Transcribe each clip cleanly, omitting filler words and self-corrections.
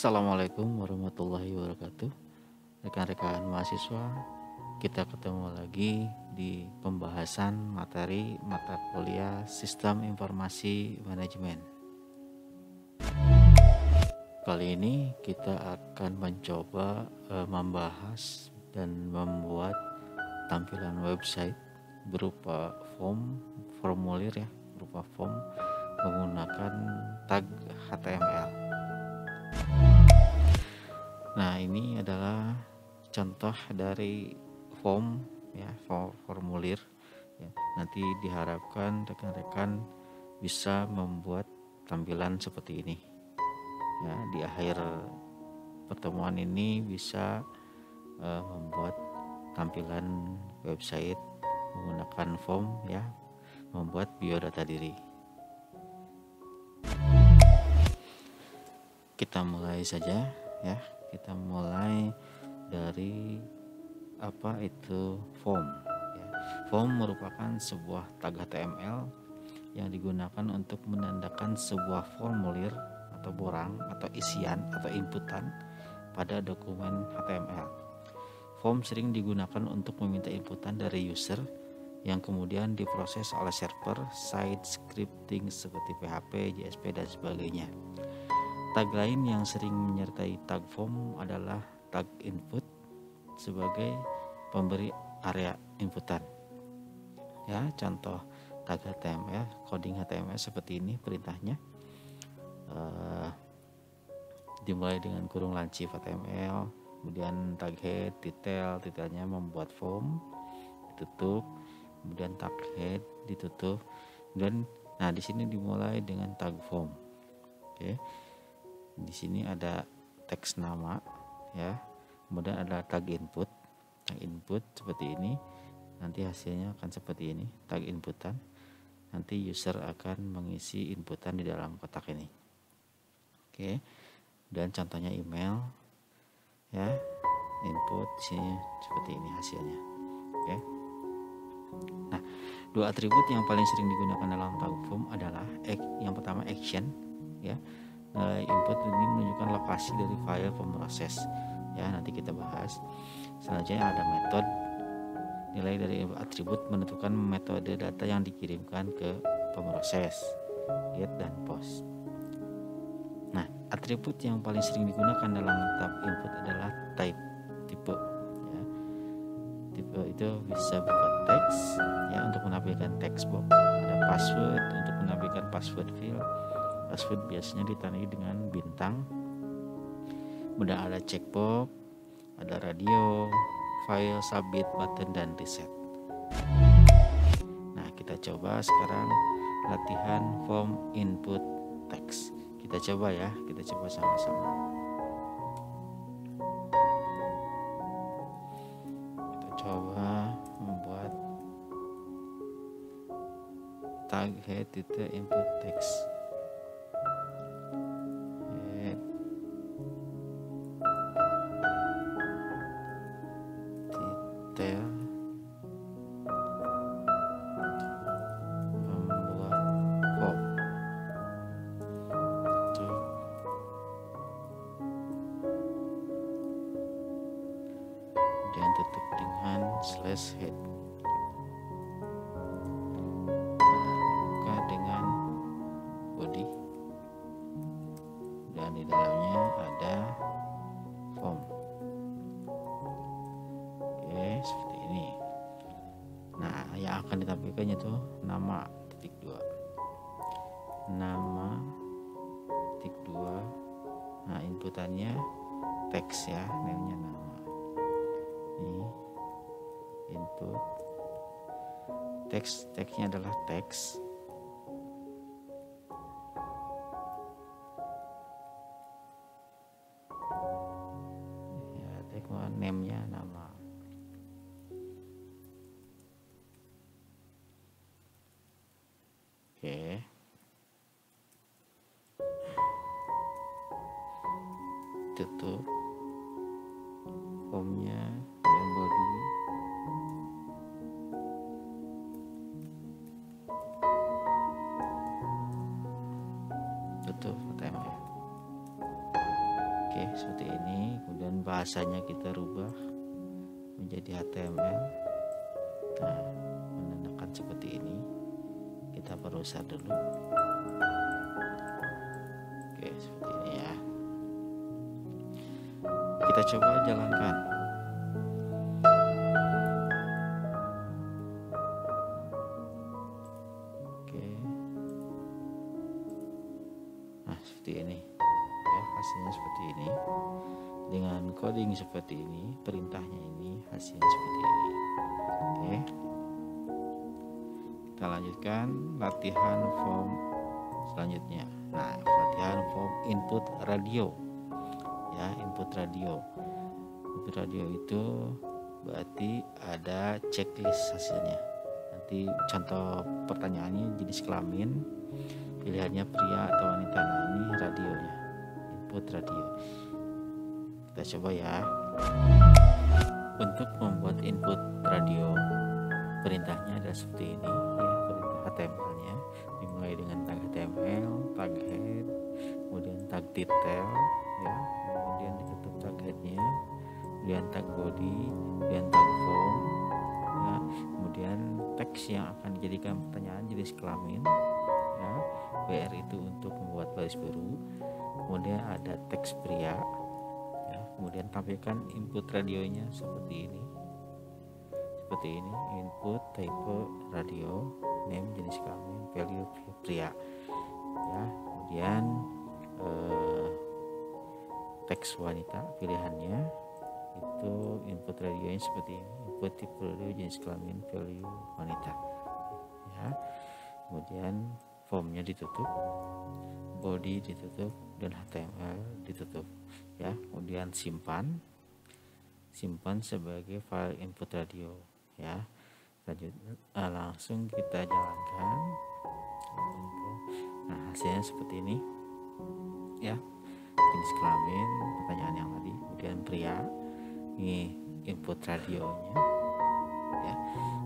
Assalamualaikum warahmatullahi wabarakatuh. Rekan-rekan mahasiswa, kita ketemu lagi di pembahasan materi mata kuliah Sistem Informasi Manajemen. Kali ini kita akan mencoba membahas dan membuat tampilan website berupa formulir berupa form menggunakan tag HTML. Nah, ini adalah contoh dari formulir ya. Nanti diharapkan rekan-rekan bisa membuat tampilan seperti ini ya. Di akhir pertemuan ini bisa membuat tampilan website menggunakan form ya, membuat biodata diri. Kita mulai saja ya. Kita mulai dari apa itu form ya. Form merupakan sebuah tag HTML yang digunakan untuk menandakan sebuah formulir atau borang atau isian atau inputan pada dokumen HTML. Form sering digunakan untuk meminta inputan dari user yang kemudian diproses oleh server side scripting seperti PHP, JSP dan sebagainya. Tag lain yang sering menyertai tag form adalah tag input sebagai pemberi area inputan. Ya, contoh tag HTML, coding HTML seperti ini perintahnya. Dimulai dengan kurung lancip HTML, kemudian tag head, detailnya membuat form, ditutup, kemudian tag head ditutup, dan di sini dimulai dengan tag form. Oke. Di sini ada teks nama ya, kemudian ada tag input seperti ini, nanti hasilnya akan seperti ini, tag inputan, nanti user akan mengisi inputan di dalam kotak ini. Oke, dan contohnya email ya, input sini seperti ini hasilnya. Oke. Nah, dua atribut yang paling sering digunakan dalam tag form adalah yang pertama action ya. Input ini menunjukkan lokasi dari file pemroses ya, nanti kita bahas. Selanjutnya ada method, nilai dari atribut menentukan metode data yang dikirimkan ke pemroses, get dan post. Nah, atribut yang paling sering digunakan dalam tab input adalah tipe ya. Tipe itu bisa berupa teks ya, untuk menampilkan text box, ada password untuk menampilkan password field. Password biasanya ditandai dengan bintang. Kemudian ada checkbox, ada radio, file, submit, button, dan reset. Nah, kita coba sekarang latihan form input text. Kita coba ya, kita coba sama-sama. Kita coba membuat tag head input text. Dan tutup dengan /head. Buka dengan body dan di dalamnya ada form. Oke, seperti ini. Nah, yang akan ditampilkannya itu nama _2. Nama _2. Nah, inputannya teks ya, namanya nama. Ini input teksnya adalah teks ya, teks name-nya nama. Oke, tutup formnya dan body. Tutup HTML. Oke, seperti ini. Kemudian bahasanya kita rubah menjadi HTML. Nah, menandakan seperti ini. Kita browser dulu. Oke, seperti ini ya. Kita coba jalankan. Oke. Nah, seperti ini. Ya, hasilnya seperti ini. Dengan coding seperti ini, perintahnya ini, hasilnya seperti ini. Oke. Kita lanjutkan latihan form selanjutnya. Nah, latihan form input radio. Ya, input radio. Input radio itu berarti ada checklist hasilnya. Nanti contoh pertanyaannya jenis kelamin, pilihannya pria atau wanita. Nah, ini radionya, input radio. Kita coba ya. Untuk membuat input radio, perintahnya adalah seperti ini ya, perintah HTML-nya dimulai dengan tag HTML, tag head, kemudian tag detail ya, kemudian ditutup tag headnya, kemudian tag body, kemudian tag form ya, kemudian teks yang akan dijadikan pertanyaan jenis kelamin ya, BR itu untuk membuat baris baru, kemudian ada teks pria ya, kemudian tampilkan input radionya seperti ini. Seperti ini, input type radio, name jenis kelamin, value pria ya, kemudian teks wanita pilihannya itu input radionya seperti ini, input type radio jenis kelamin, value wanita ya, kemudian formnya ditutup, body ditutup, dan HTML ditutup ya, kemudian simpan sebagai file input radio ya. Langsung kita jalankan. Nah, hasilnya seperti ini ya, jenis kelamin pertanyaan yang tadi, kemudian pria ini input radionya ya,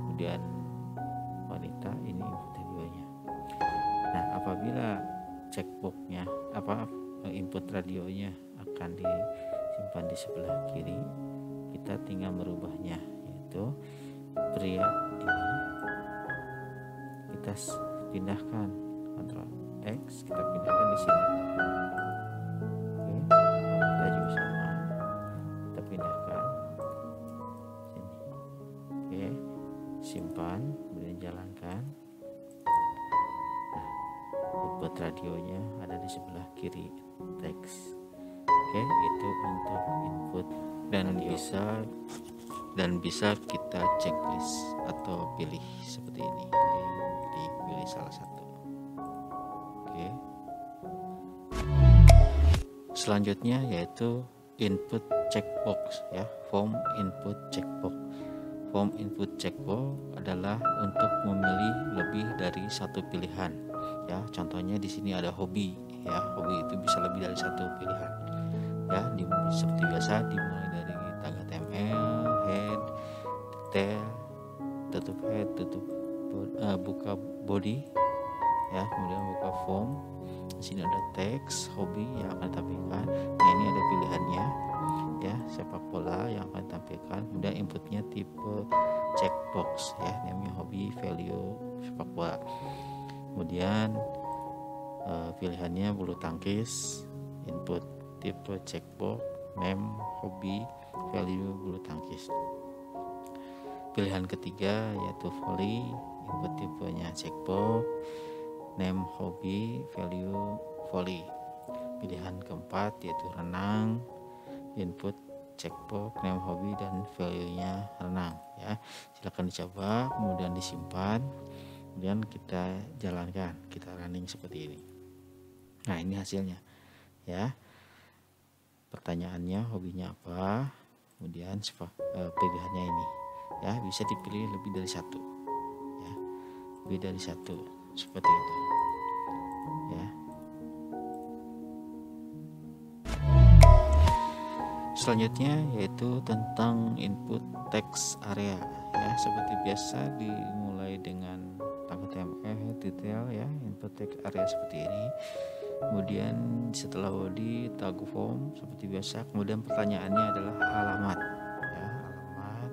kemudian wanita ini input radionya. Nah, apabila checkboxnya input radionya akan disimpan di sebelah kiri, kita tinggal merubahnya, yaitu pria ini kita pindahkan, Ctrl X, kita pindahkan di sini. Oke, kita juga sama, kita pindahkan sini. Oke, simpan, kemudian jalankan. Nah, input radionya ada di sebelah kiri teks. Oke, itu untuk input dan bisa kita checklist atau pilih seperti ini, pilih salah satu. Oke. Selanjutnya yaitu input checkbox ya, form input checkbox. Form input checkbox adalah untuk memilih lebih dari satu pilihan ya. Contohnya di sini ada hobi ya, hobi itu bisa lebih dari satu pilihan ya. Seperti biasa dimulai dari tag HTML, head, detail, tutup head, buka body ya, kemudian buka form. Di sini ada teks hobi yang akan ditampilkan. Nah, ini ada pilihannya ya, sepak bola yang akan ditampilkan. Kemudian inputnya tipe checkbox ya, namanya hobi, value, sepak bola. Kemudian pilihannya bulu tangkis, input tipe checkbox, name, hobi, value, bulu tangkis. Pilihan ketiga yaitu volley, input tipenya checkbox, name, hobi, value, volley. Pilihan keempat yaitu renang, input checkbox, name, hobi, dan value-nya renang ya. Silakan dicoba, kemudian disimpan, kemudian kita jalankan, kita running seperti ini. Nah, ini hasilnya ya. Pertanyaannya hobinya apa, kemudian pilihannya ini ya, bisa dipilih lebih dari satu ya, lebih dari satu seperti itu ya. Selanjutnya yaitu tentang input text area ya. Seperti biasa dimulai dengan tag HTML, detail ya, input text area seperti ini. Kemudian setelah body tag form seperti biasa, kemudian pertanyaannya adalah alamat ya, alamat.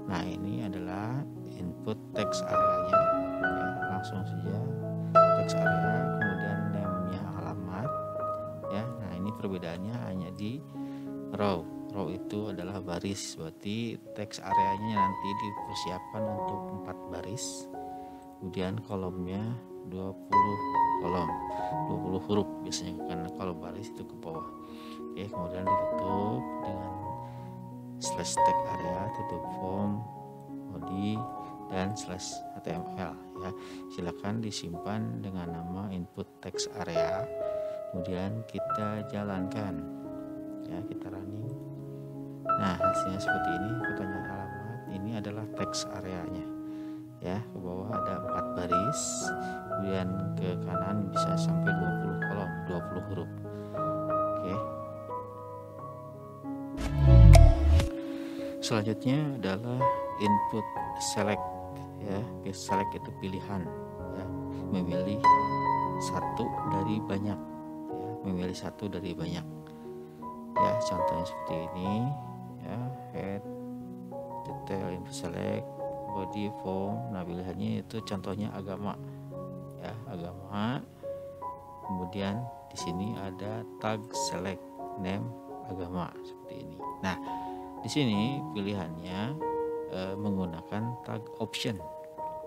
Nah, ini adalah input text areanya ya, langsung saja text area, kemudian name-nya alamat ya. Nah, ini perbedaannya hanya di row itu adalah baris, berarti text areanya nanti dipersiapkan untuk 4 baris, kemudian kolomnya 20 kolom, 20 huruf biasanya, karena kalau baris itu ke bawah. Oke, kemudian ditutup dengan slash tag area, tutup form, body, dan slash html ya. Silakan disimpan dengan nama input text area, kemudian kita jalankan ya, kita running. Nah, hasilnya seperti ini. Pertanyaan alamat ini adalah text areanya ya, ke bawah ada 4 baris, kemudian ke kanan bisa sampai 20 kolom, 20 huruf. Oke. Selanjutnya adalah input select ya. Select itu pilihan ya, memilih satu dari banyak ya, memilih satu dari banyak ya. Contohnya seperti ini ya, head, detail, input select, body, form. Nah, pilihannya itu contohnya agama ya, agama. Kemudian di sini ada tag select name agama seperti ini. Nah, di sini pilihannya menggunakan tag option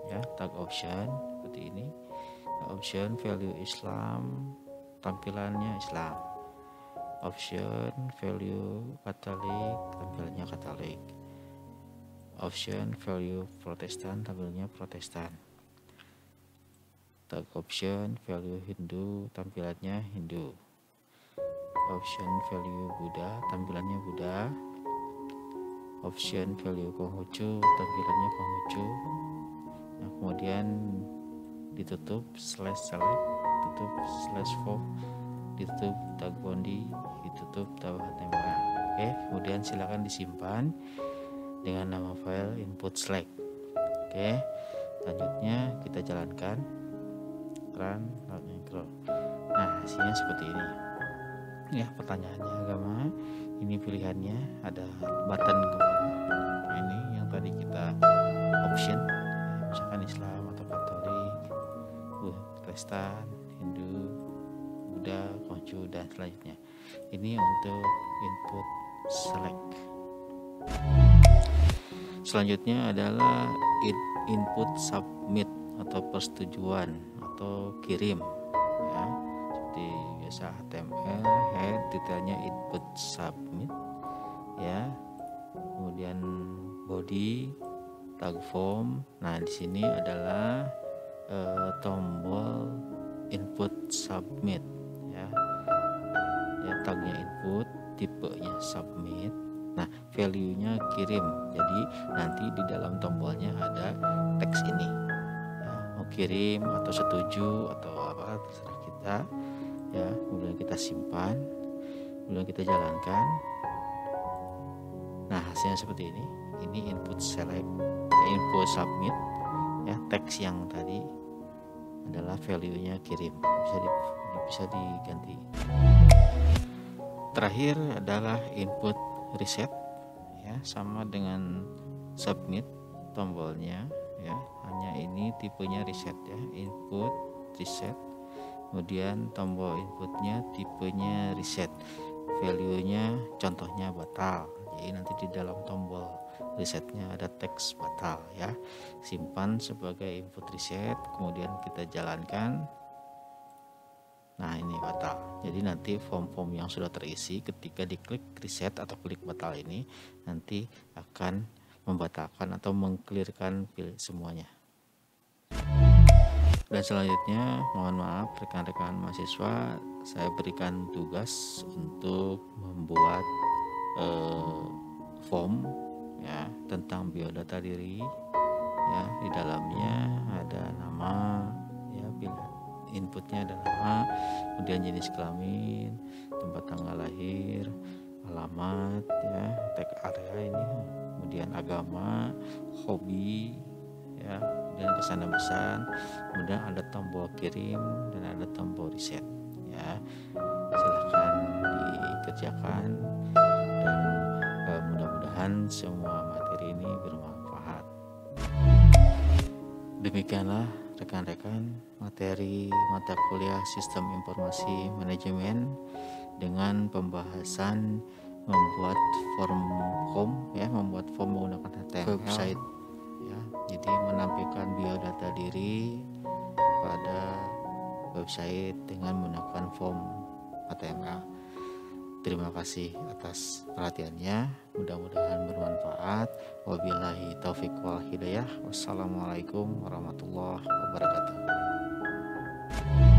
ya, tag option seperti ini. Option value Islam, tampilannya Islam. Option value Katolik, tampilannya Katolik. Option value Protestan, tampilnya Protestan. Tag option value Hindu, tampilannya Hindu. Option value Buddha, tampilannya Buddha. Option value Konghucu, tampilannya Konghucu. Nah, kemudian ditutup slash select, tutup slash form, ditutup tag body, ditutup tag HTML. Oke, kemudian silakan disimpan dengan nama file input select. Oke, selanjutnya kita jalankan run scroll. Nah, hasilnya seperti ini ya. Pertanyaannya agama, ini pilihannya ada button ke bawah. Nah, ini yang tadi kita option ya, misalkan Islam atau Katolik, Protestan, Hindu, Buddha, Konghucu, dan selanjutnya. Ini untuk input select. Selanjutnya adalah input submit atau persetujuan atau kirim ya, seperti biasa HTML head, detailnya input submit ya, kemudian body tag form. Nah, di sini adalah tombol input submit ya, tagnya input, tipenya submit. Nah, value-nya kirim. Jadi nanti di dalam tombolnya ada teks ini ya, mau kirim atau setuju atau apa terserah kita ya. Kemudian kita simpan, kemudian kita jalankan. Nah, hasilnya seperti ini. Ini input select, input submit ya, teks yang tadi adalah value-nya kirim, bisa diganti. Terakhir adalah input reset ya, sama dengan submit tombolnya ya, hanya ini tipenya reset ya, input reset, kemudian tombol inputnya tipenya reset, value-nya contohnya batal. Jadi nanti di dalam tombol resetnya ada teks batal ya. Simpan sebagai input reset, kemudian kita jalankan. Nah, ini batal. Jadi nanti form-form yang sudah terisi ketika diklik reset atau klik batal ini nanti akan membatalkan atau mengclearkan semuanya. Dan selanjutnya, mohon maaf rekan-rekan mahasiswa, saya berikan tugas untuk membuat form ya tentang biodata diri ya. Di dalamnya ada nama ya, inputnya ada nama, kemudian jenis kelamin, tempat tanggal lahir, alamat ya, tag area ini, kemudian agama, hobi ya, kemudian pesan dan pesan, kemudian ada tombol kirim dan ada tombol reset ya. Silahkan dikerjakan dan mudah-mudahan semua materi ini bermanfaat. Demikianlah rekan-rekan materi mata kuliah Sistem Informasi Manajemen dengan pembahasan membuat membuat form menggunakan HTML website ya. Jadi menampilkan biodata diri pada website dengan menggunakan form HTML. Terima kasih atas perhatiannya, mudah-mudahan bermanfaat. Wabillahi taufiq wal hidayah. Wassalamualaikum warahmatullahi wabarakatuh.